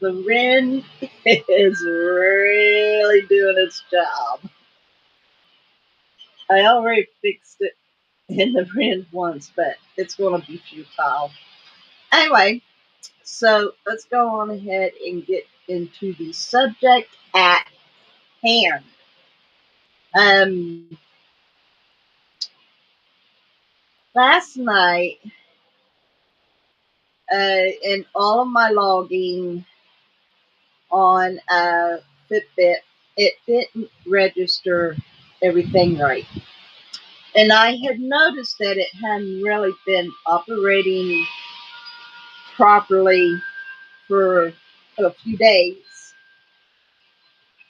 The Ren is really doing its job. I already fixed it in the Ren once, but it's going to be futile. Anyway, so let's go on ahead and get into the subject at hand. Um, Last night, in all of my logging on Fitbit, it didn't register everything right. And I had noticed that it hadn't really been operating properly for a few days.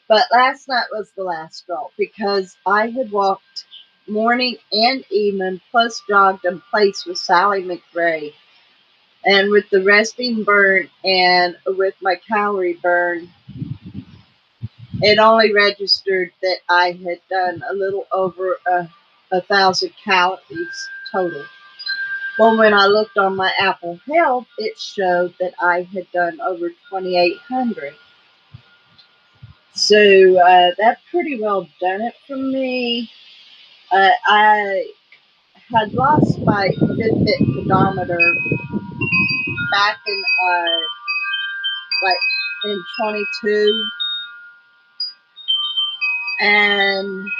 But last night was the last straw because I had walked morning and evening, plus jogged in place with Sally McRae. And with the resting burn and with my calorie burn, it only registered that I had done a little over 1,000 calories total. Well, when I looked on my Apple Health, it showed that I had done over 2,800. So that pretty well done it for me. I had lost my Fitbit pedometer back in like in 22, and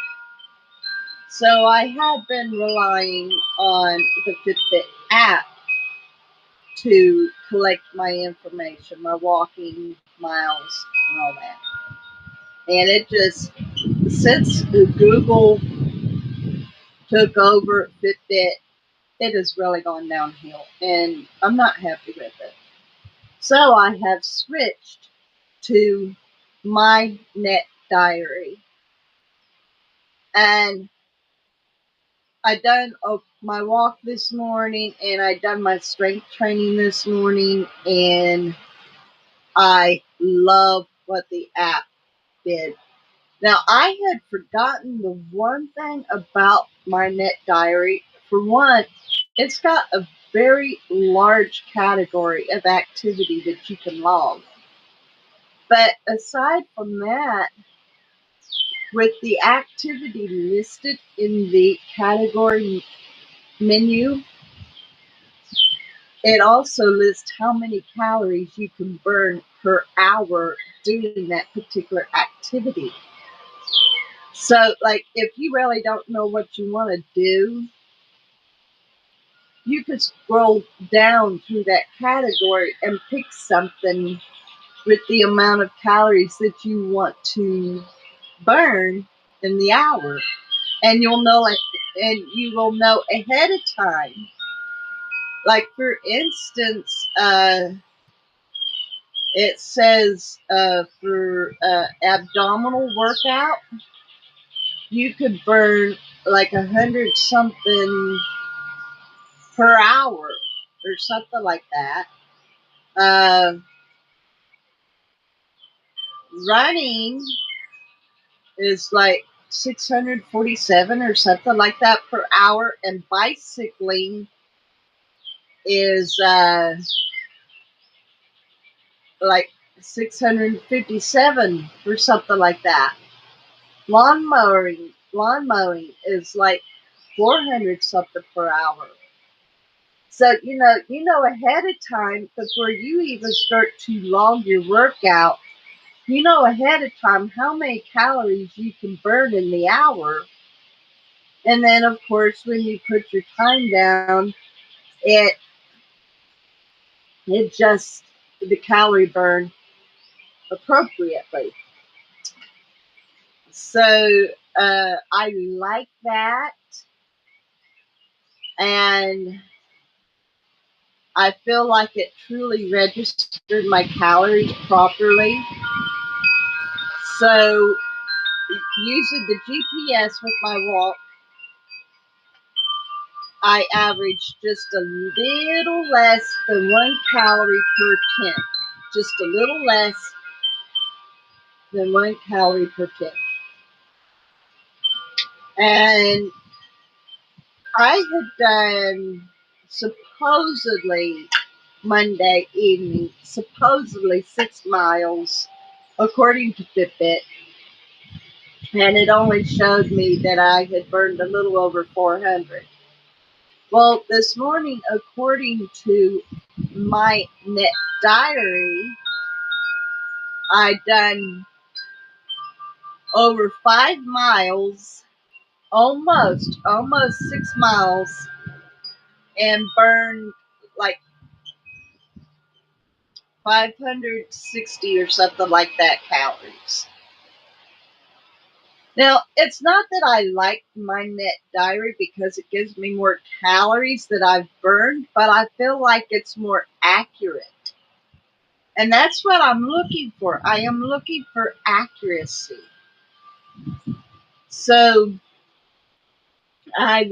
so I had been relying on the Fitbit app to collect my information, my walking miles, and all that. And it just, since Google took over Fitbit, it has really gone downhill, and I'm not happy with it. So I have switched to my Net Diary, and I done my walk this morning, and I done my strength training this morning, and I love what the app did. Now, I had forgotten the one thing about my Net Diary. For one, it's got a very large category of activity that you can log. But aside from that, with the activity listed in the category menu, it also lists how many calories you can burn per hour doing that particular activity. So, like, if you really don't know what you want to do, you could scroll down through that category and pick something with the amount of calories that you want to burn in the hour. And you'll know it, and you will know ahead of time. Like, for instance, it says for abdominal workout, you could burn like 100 something per hour or something like that. Uh, Running is like 647 or something like that per hour, and bicycling is like 657 or something like that. Lawn mowing is like 400 something per hour. So you know ahead of time before you even start to log your workout, you know ahead of time how many calories you can burn in the hour. And then of course when you put your time down, it adjusts the calorie burn appropriately. So I like that, and I feel like it truly registered my calories properly. So using the GPS with my walk, I averaged just a little less than 1 calorie per 10. Just a little less than 1 calorie per 10. And I had done supposedly Monday evening, supposedly 6 miles, according to Fitbit, and it only showed me that I had burned a little over 400. Well, this morning, according to my net diary, I done over 5 miles, almost 6 miles, and burned like 560 or something like that calories. Now, it's not that I like my net diary because it gives me more calories that I've burned, but I feel like it's more accurate. And that's what I'm looking for. I am looking for accuracy. So I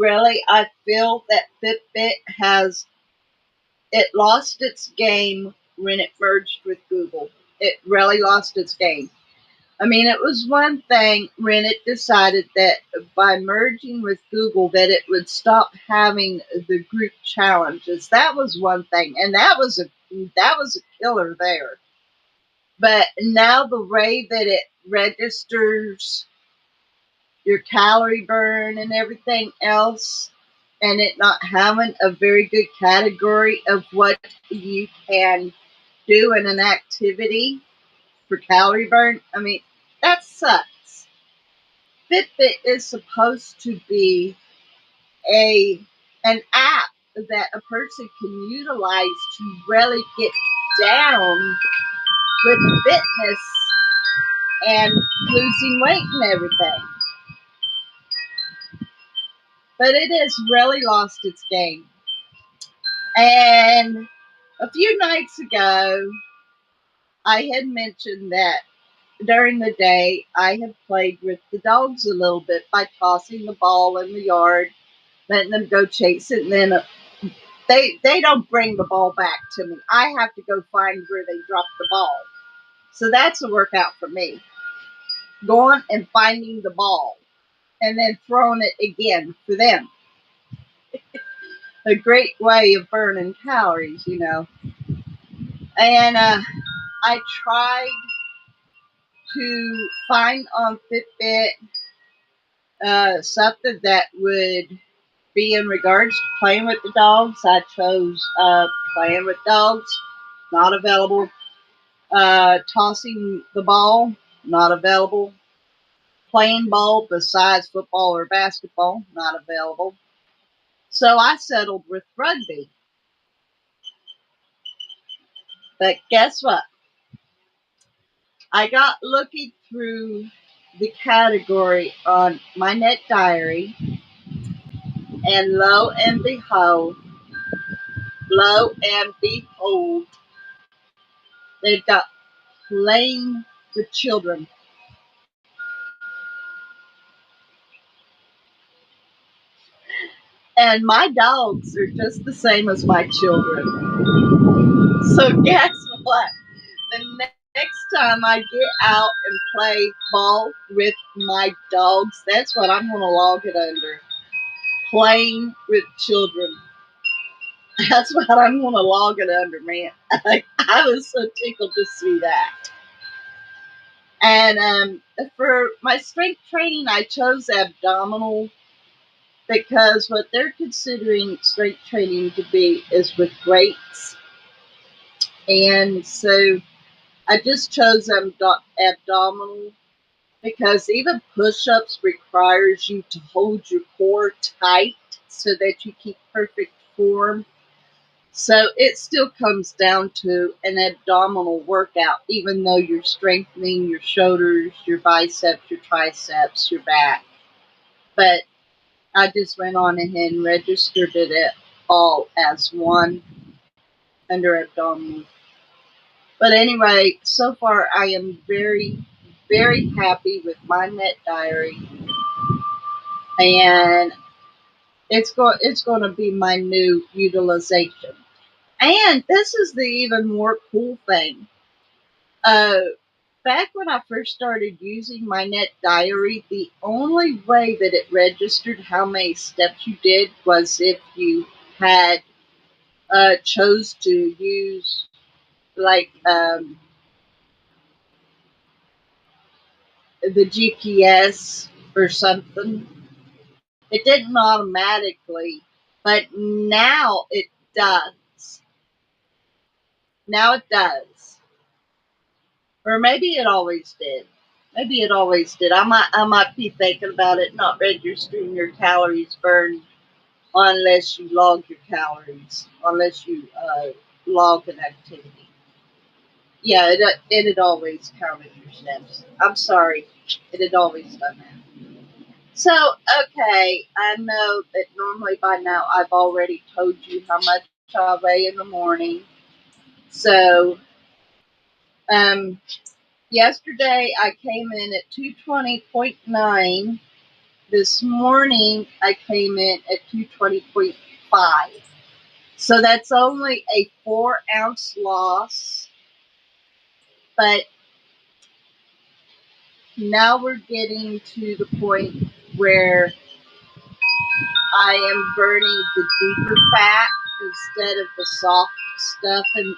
feel that Fitbit it lost its game when it merged with Google. It really lost its game. I mean, it was one thing when it decided that by merging with Google that it would stop having the group challenges. That was one thing, and that was a killer there. But now the way that it registers your calorie burn and everything else, and it not having a very good category of what you can do in an activity for calorie burn, I mean, that sucks. Fitbit is supposed to be a an app that a person can utilize to really get down with fitness and losing weight and everything. But it has really lost its game. And a few nights ago, I had mentioned that during the day I had played with the dogs a little bit by tossing the ball in the yard, letting them go chase it, and then they don't bring the ball back to me. I have to go find where they dropped the ball. So that's a workout for me. Going and finding the ball and then throwing it again for them. A great way of burning calories, you know. And I tried to find on Fitbit something that would be in regards to playing with the dogs. I chose playing with dogs, not available. Tossing the ball, not available. Playing ball besides football or basketball, not available. So I settled with rugby. But guess what? I got looking through the category on my net diary, and lo and behold, they've got playing with children. And my dogs are just the same as my children. So guess what? The next time I get out and play ball with my dogs, that's what I'm going to log it under. Playing with children. That's what I'm going to log it under, man. I was so tickled to see that. And for my strength training, I chose abdominal because what they're considering strength training to be is with weights. And so I just chose abdominal because even push-ups requires you to hold your core tight so that you keep perfect form. So it still comes down to an abdominal workout, even though you're strengthening your shoulders, your biceps, your triceps, your back. But I just went on ahead and registered it all as one under abdominal. But anyway, so far I am very, very happy with my net diary, and it's going to be my new utilization. And this is the even more cool thing. Uh, Back when I first started using my net diary, the only way that it registered how many steps you did was if you had chose to use like the GPS or something. It didn't automatically, but now it does. Now it does. Or maybe it always did. Maybe it always did. I might be thinking about it not registering your calories burned unless you log your calories, unless you log an activity. Yeah, it had always counted your steps. I'm sorry, it had always done that. So, okay, I know that normally by now I've already told you how much I weigh in the morning. So, um, yesterday I came in at 220.9. This morning I came in at 220.5. So that's only a 4-ounce loss. But now we're getting to the point where I am burning the deeper fat instead of the soft stuff and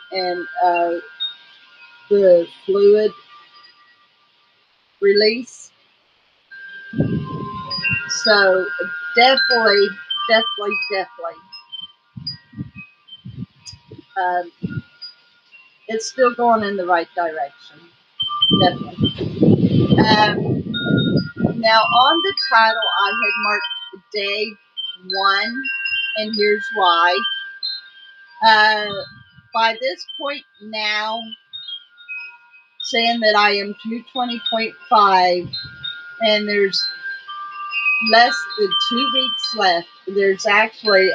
the fluid release. So definitely, definitely, it's still going in the right direction. Definitely. Now on the title, I had marked day 1, and here's why. Uh, by this point now, saying that I am 220.5, and there's less than 2 weeks left. There's actually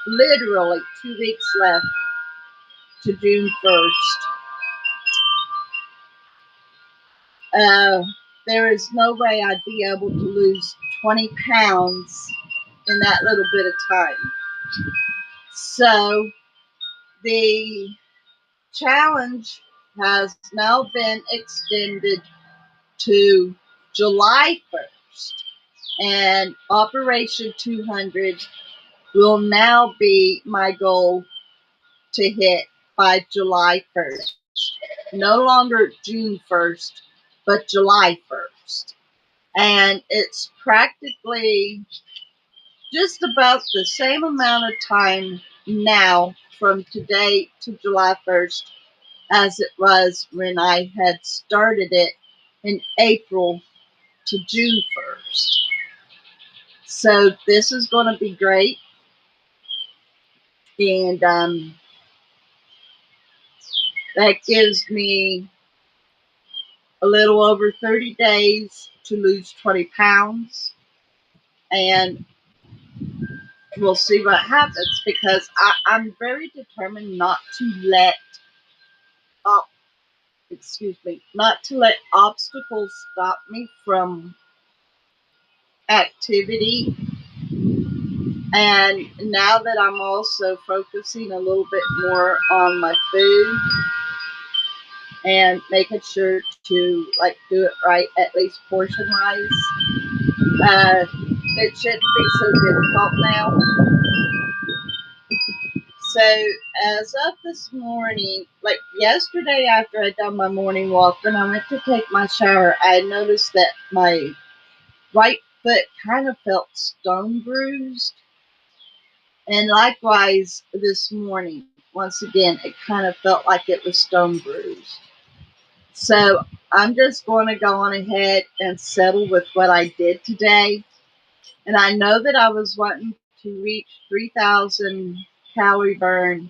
literally 2 weeks left to June 1st. There is no way I'd be able to lose 20 pounds in that little bit of time. So the challenge has now been extended to July 1st, and Operation 200 will now be my goal to hit by July 1st. No longer June 1st, but July 1st. And it's practically just about the same amount of time now from today to July 1st as it was when I had started it in April to June 1st. So this is going to be great. And that gives me a little over 30 days to lose 20 pounds. And we'll see what happens, because I'm very determined not to let not to let obstacles stop me from activity. And now that I'm also focusing a little bit more on my food and making sure to like do it right, at least portion wise, it shouldn't be so difficult now. So as of this morning, like yesterday after I'd done my morning walk and I went to take my shower, I noticed that my right foot kind of felt stone bruised. And likewise this morning, once again, it kind of felt like it was stone bruised. So I'm just going to go on ahead and settle with what I did today. And I know that I was wanting to reach 3,000 calorie burn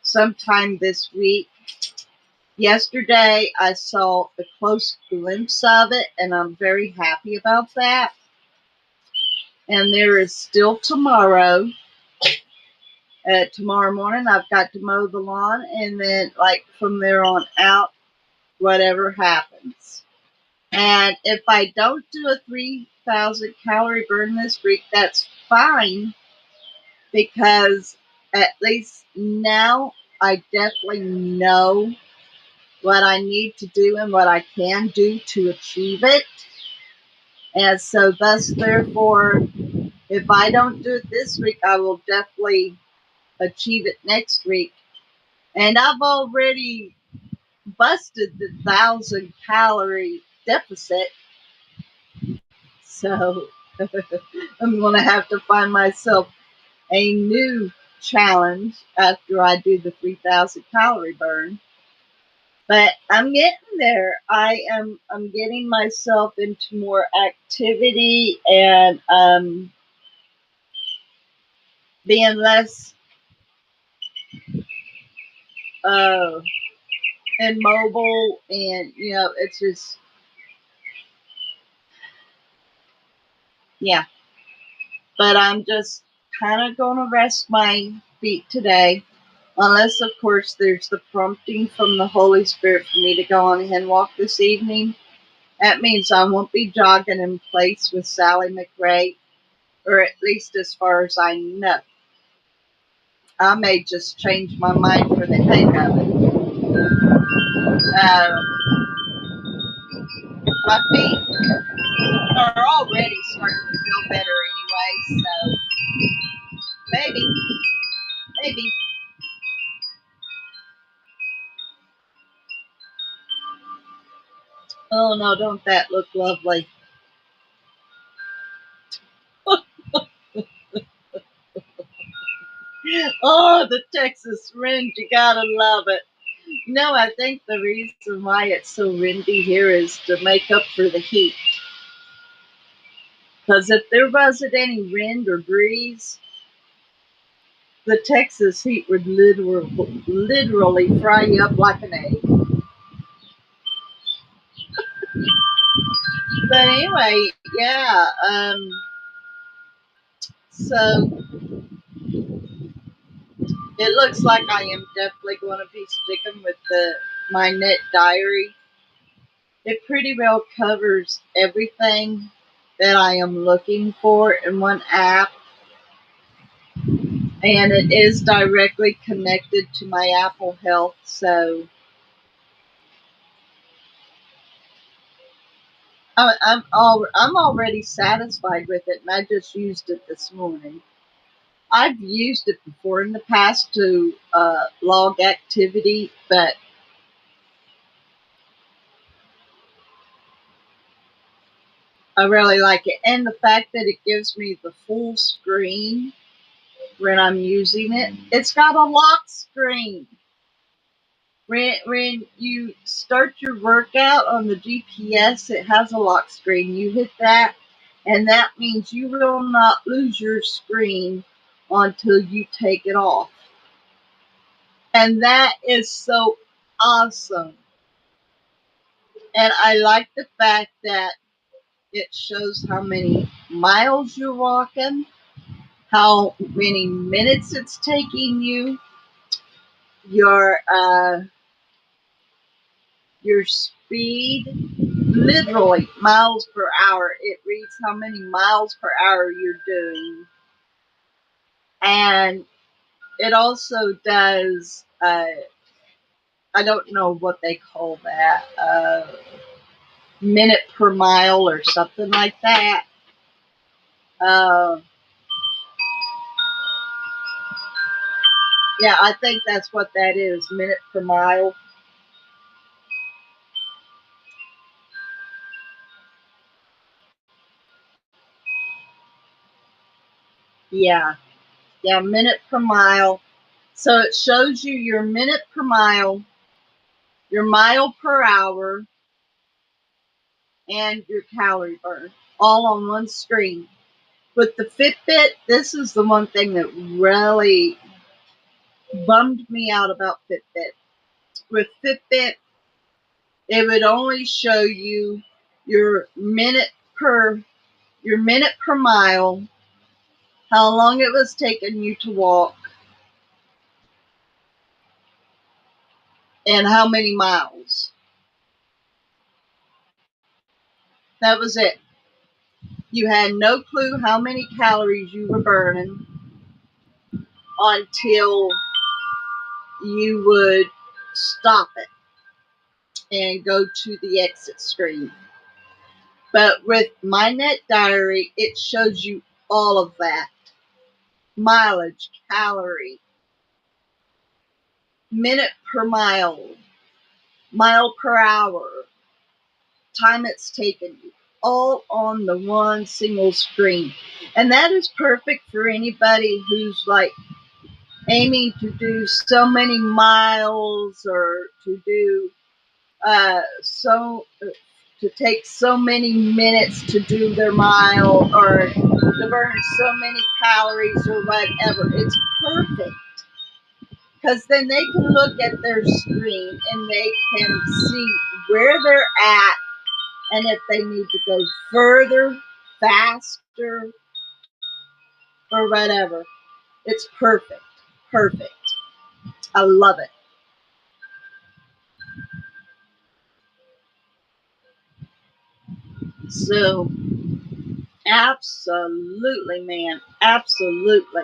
sometime this week. Yesterday, I saw a close glimpse of it, and I'm very happy about that. And there is still tomorrow. Tomorrow morning, I've got to mow the lawn, and then, like, from there on out, whatever happens. And if I don't do a 3,000 calorie burn this week, that's fine, because at least now I definitely know what I need to do and what I can do to achieve it. And so thus, therefore, if I don't do it this week, I will definitely achieve it next week. And I've already busted the 1,000 calorie deficit. So I'm going to have to find myself a new challenge after I do the 3,000 calorie burn. But I'm getting there. I'm getting myself into more activity and being less uh, immobile, and it's just, yeah. But I'm just kind of going to rest my feet today, unless of course there's the prompting from the Holy Spirit for me to go on ahead and walk this evening. That means I won't be jogging in place with Sally McRae, or at least as far as I know. I may just change my mind for the heck of it. My feet are already starting to feel better anyway, so maybe, maybe. Oh no, don't that look lovely? Oh, the Texas wind, you gotta love it. No, I think the reason why it's so windy here is to make up for the heat. Because if there wasn't any wind or breeze, the Texas heat would literally fry you up like an egg. But anyway, yeah. So it looks like I am definitely going to be sticking with my net diary. It pretty well covers everything that I am looking for in one app, and it is directly connected to my Apple Health. So I'm already satisfied with it, and I just used it this morning. I've used it before in the past to log activity, but I really like it. And the fact that it gives me the full screen when I'm using it. It's got a lock screen. When you start your workout on the GPS, it has a lock screen. You hit that, and that means you will not lose your screen until you take it off. And that is so awesome. And I like the fact that it shows how many miles you're walking, how many minutes it's taking you, your your speed, literally miles per hour. It reads how many miles per hour you're doing, and it also does. I don't know what they call that, minute per mile or something like that. Uh, yeah, I think that's what that is, minute per mile. Yeah, yeah, minute per mile. So it shows you your minute per mile, your mile per hour, and your calorie burn all on one screen. With the Fitbit, this is the one thing that really bummed me out about Fitbit. With Fitbit, it would only show you your minute per mile, how long it was taking you to walk, and how many miles. That was it. You had no clue how many calories you were burning until you would stop it and go to the exit screen. But with my net diary, it shows you all of that: mileage, calorie, minute per mile, mile per hour, time it's taken you, all on the one single screen. And that is perfect for anybody who's like aiming to do so many miles or to do to take so many minutes to do their mile or to burn so many calories or whatever. It's perfect because then they can look at their screen and they can see where they're at and if they need to go further, faster, or whatever. It's perfect. Perfect. I love it. So, absolutely, man. Absolutely.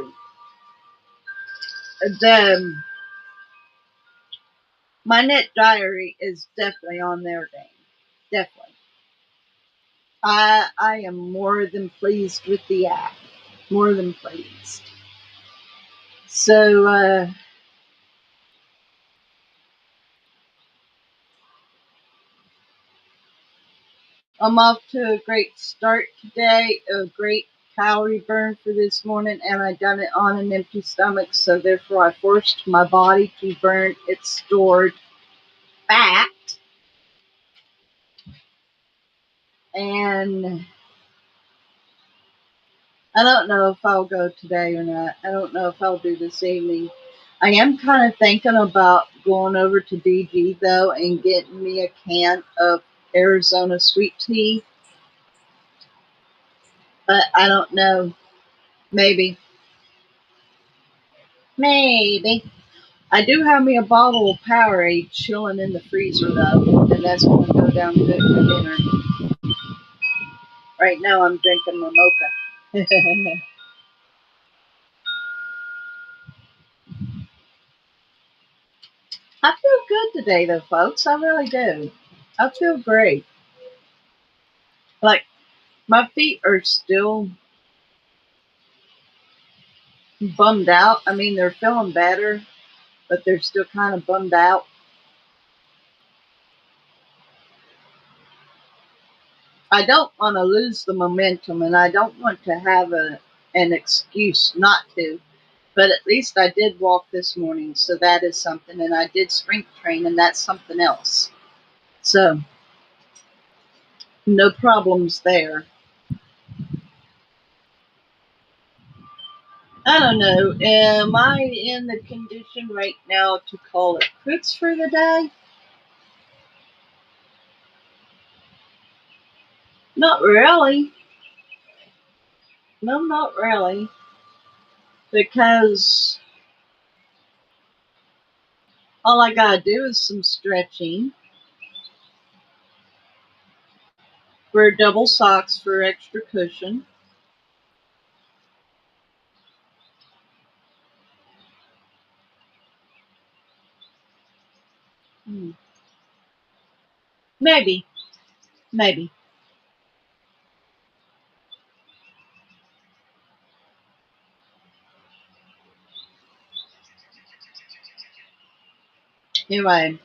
The My net diary is definitely on their game. Definitely. I am more than pleased with the app. More than pleased. So I'm off to a great start today. A great calorie burn for this morning, and I done it on an empty stomach. So therefore, I forced my body to burn its stored fat. And I don't know if I'll go today or not. I don't know if I'll do this evening. I am kind of thinking about going over to DG though and getting me a can of Arizona sweet tea, but I don't know. Maybe, maybe. I do have me a bottle of Powerade chilling in the freezer though, and that's going to go down good for dinner. Right now, I'm drinking my mocha. I feel good today though, folks. I really do. I feel great. Like my feet are still bummed out. I mean, they're feeling better, but they're still kind of bummed out. I don't want to lose the momentum, and I don't want to have an excuse not to. But at least I did walk this morning, so that is something. And I did strength train, and that's something else. So no problems there. I don't know. Am I in the condition right now to call it quits for the day? Not really. No, not really. Because all I gotta do is some stretching. Wear double socks for extra cushion. Hmm. Maybe, maybe. Anyway,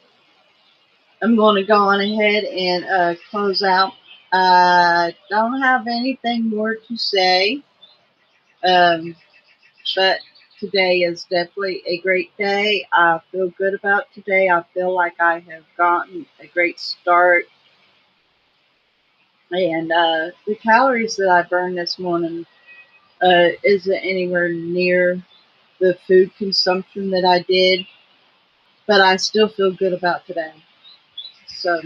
I'm going to go on ahead and close out. I don't have anything more to say, um, but today is definitely a great day. I feel good about today. I feel like I have gotten a great start. And the calories that I burned this morning isn't anywhere near the food consumption that I did, but I still feel good about today. So,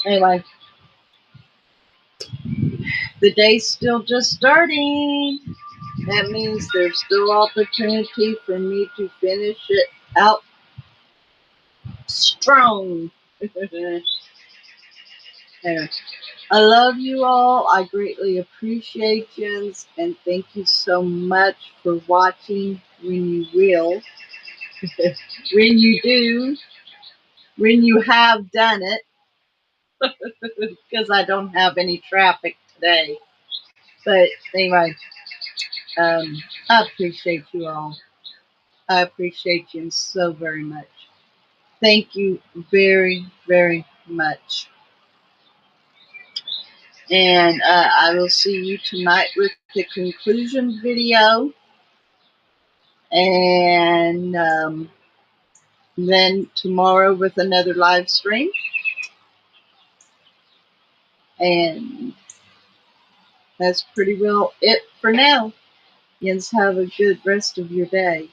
anyway, the day's still just starting. That means there's still opportunity for me to finish it out strong. Anyway, I love you all. I greatly appreciate you, and thank you so much for watching when you will, when you do, when you have done it, because I don't have any traffic today. But anyway, I appreciate you all. I appreciate you so very much. Thank you very, very much. And I will see you tonight with the conclusion video. And then tomorrow with another live stream. And that's pretty well it for now. You guys have a good rest of your day.